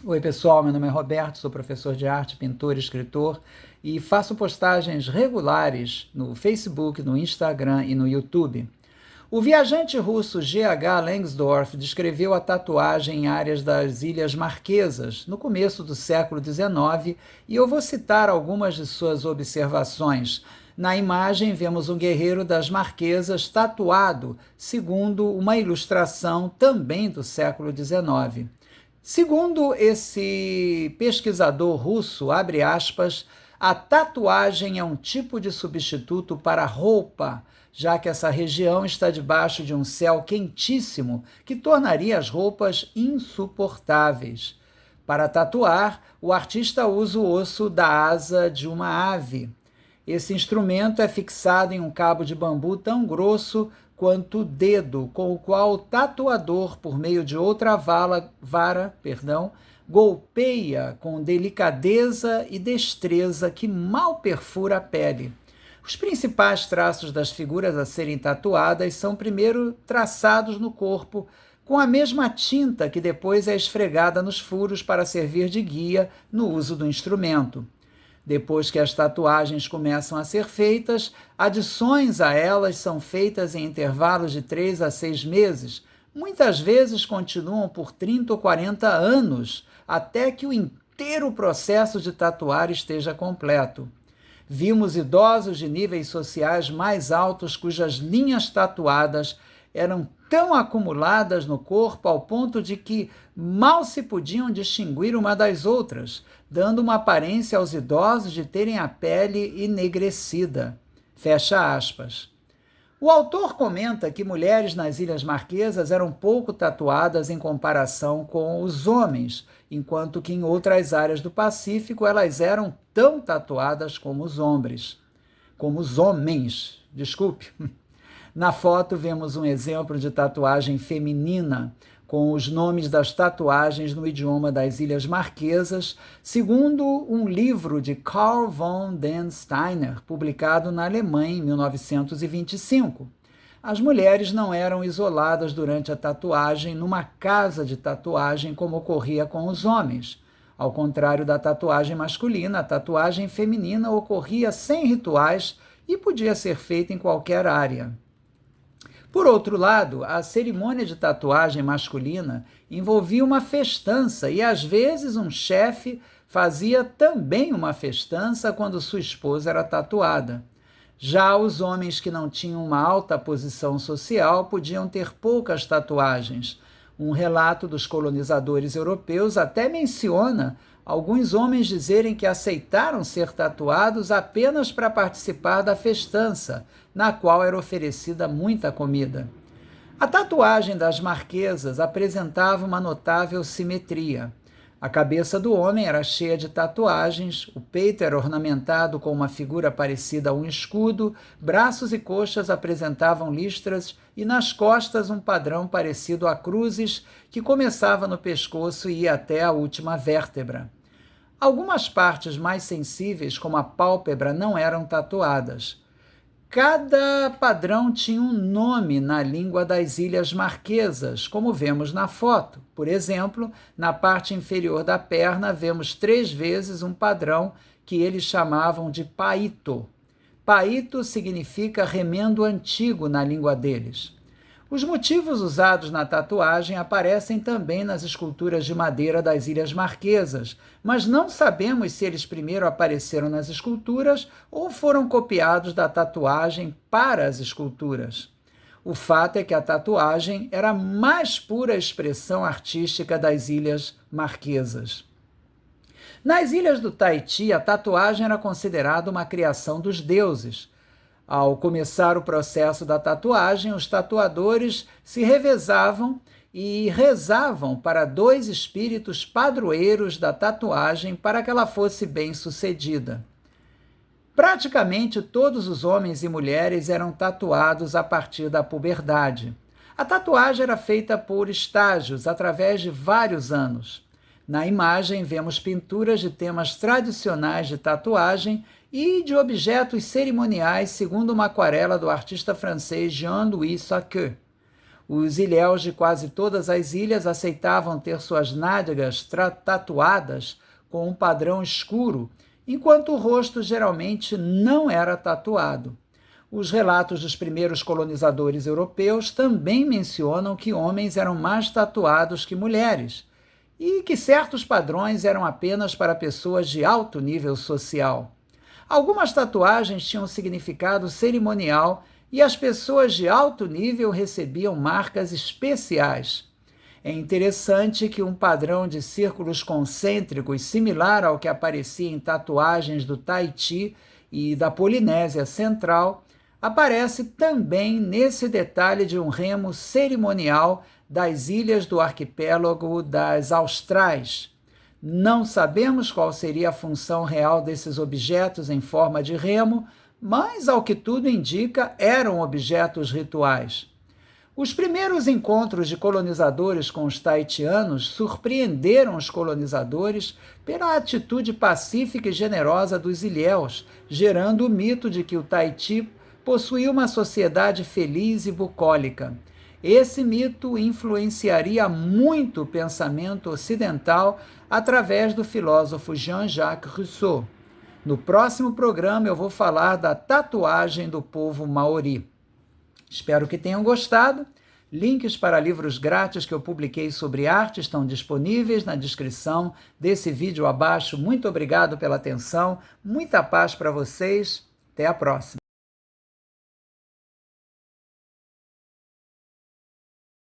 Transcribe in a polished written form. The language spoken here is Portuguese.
Oi, pessoal, meu nome é Roberto, sou professor de arte, pintor e escritor e faço postagens regulares no Facebook, no Instagram e no YouTube. O viajante russo G.H. Langsdorff descreveu a tatuagem em áreas das Ilhas Marquesas no começo do século XIX e eu vou citar algumas de suas observações. Na imagem, vemos um guerreiro das Marquesas tatuado, segundo uma ilustração também do século XIX. Segundo esse pesquisador russo, abre aspas, a tatuagem é um tipo de substituto para a roupa, já que essa região está debaixo de um céu quentíssimo que tornaria as roupas insuportáveis. Para tatuar, o artista usa o osso da asa de uma ave. Esse instrumento é fixado em um cabo de bambu tão grosso quanto o dedo, com o qual o tatuador, por meio de outra vara, golpeia com delicadeza e destreza que mal perfura a pele. Os principais traços das figuras a serem tatuadas são primeiro traçados no corpo, com a mesma tinta que depois é esfregada nos furos para servir de guia no uso do instrumento. Depois que as tatuagens começam a ser feitas, adições a elas são feitas em intervalos de 3 a 6 meses. Muitas vezes continuam por 30 ou 40 anos, até que o inteiro processo de tatuar esteja completo. Vimos idosos de níveis sociais mais altos cujas linhas tatuadas eram tão acumuladas no corpo ao ponto de que mal se podiam distinguir uma das outras, dando uma aparência aos idosos de terem a pele enegrecida. Fecha aspas. O autor comenta que mulheres nas Ilhas Marquesas eram pouco tatuadas em comparação com os homens, enquanto que em outras áreas do Pacífico elas eram tão tatuadas como os homens. Desculpe. Na foto vemos um exemplo de tatuagem feminina, com os nomes das tatuagens no idioma das Ilhas Marquesas, segundo um livro de Carl von den Steiner, publicado na Alemanha em 1925. As mulheres não eram isoladas durante a tatuagem numa casa de tatuagem como ocorria com os homens. Ao contrário da tatuagem masculina, a tatuagem feminina ocorria sem rituais e podia ser feita em qualquer área. Por outro lado, a cerimônia de tatuagem masculina envolvia uma festança e, às vezes, um chefe fazia também uma festança quando sua esposa era tatuada. Já os homens que não tinham uma alta posição social podiam ter poucas tatuagens. Um relato dos colonizadores europeus até menciona alguns homens dizerem que aceitaram ser tatuados apenas para participar da festança, na qual era oferecida muita comida. A tatuagem das marquesas apresentava uma notável simetria. A cabeça do homem era cheia de tatuagens, o peito era ornamentado com uma figura parecida a um escudo, braços e coxas apresentavam listras e nas costas um padrão parecido a cruzes que começava no pescoço e ia até a última vértebra. Algumas partes mais sensíveis, como a pálpebra, não eram tatuadas. Cada padrão tinha um nome na língua das Ilhas Marquesas, como vemos na foto. Por exemplo, na parte inferior da perna, vemos 3 vezes um padrão que eles chamavam de paito. Paito significa remendo antigo na língua deles. Os motivos usados na tatuagem aparecem também nas esculturas de madeira das Ilhas Marquesas, mas não sabemos se eles primeiro apareceram nas esculturas ou foram copiados da tatuagem para as esculturas. O fato é que a tatuagem era a mais pura expressão artística das Ilhas Marquesas. Nas ilhas do Tahiti, a tatuagem era considerada uma criação dos deuses. Ao começar o processo da tatuagem, os tatuadores se revezavam e rezavam para 2 espíritos padroeiros da tatuagem para que ela fosse bem sucedida. Praticamente todos os homens e mulheres eram tatuados a partir da puberdade. A tatuagem era feita por estágios, através de vários anos. Na imagem, vemos pinturas de temas tradicionais de tatuagem e de objetos cerimoniais, segundo uma aquarela do artista francês Jean-Louis Sacqueux. Os ilhéus de quase todas as ilhas aceitavam ter suas nádegas tatuadas com um padrão escuro, enquanto o rosto geralmente não era tatuado. Os relatos dos primeiros colonizadores europeus também mencionam que homens eram mais tatuados que mulheres e que certos padrões eram apenas para pessoas de alto nível social. Algumas tatuagens tinham significado cerimonial e as pessoas de alto nível recebiam marcas especiais. É interessante que um padrão de círculos concêntricos similar ao que aparecia em tatuagens do Tahiti e da Polinésia Central aparece também nesse detalhe de um remo cerimonial das ilhas do arquipélago das Austrais. Não sabemos qual seria a função real desses objetos em forma de remo, mas, ao que tudo indica, eram objetos rituais. Os primeiros encontros de colonizadores com os tahitianos surpreenderam os colonizadores pela atitude pacífica e generosa dos ilhéus, gerando o mito de que o Tahiti possuía uma sociedade feliz e bucólica. Esse mito influenciaria muito o pensamento ocidental através do filósofo Jean-Jacques Rousseau. No próximo programa eu vou falar da tatuagem do povo maori. Espero que tenham gostado. Links para livros grátis que eu publiquei sobre arte estão disponíveis na descrição desse vídeo abaixo. Muito obrigado pela atenção, muita paz para vocês. Até a próxima.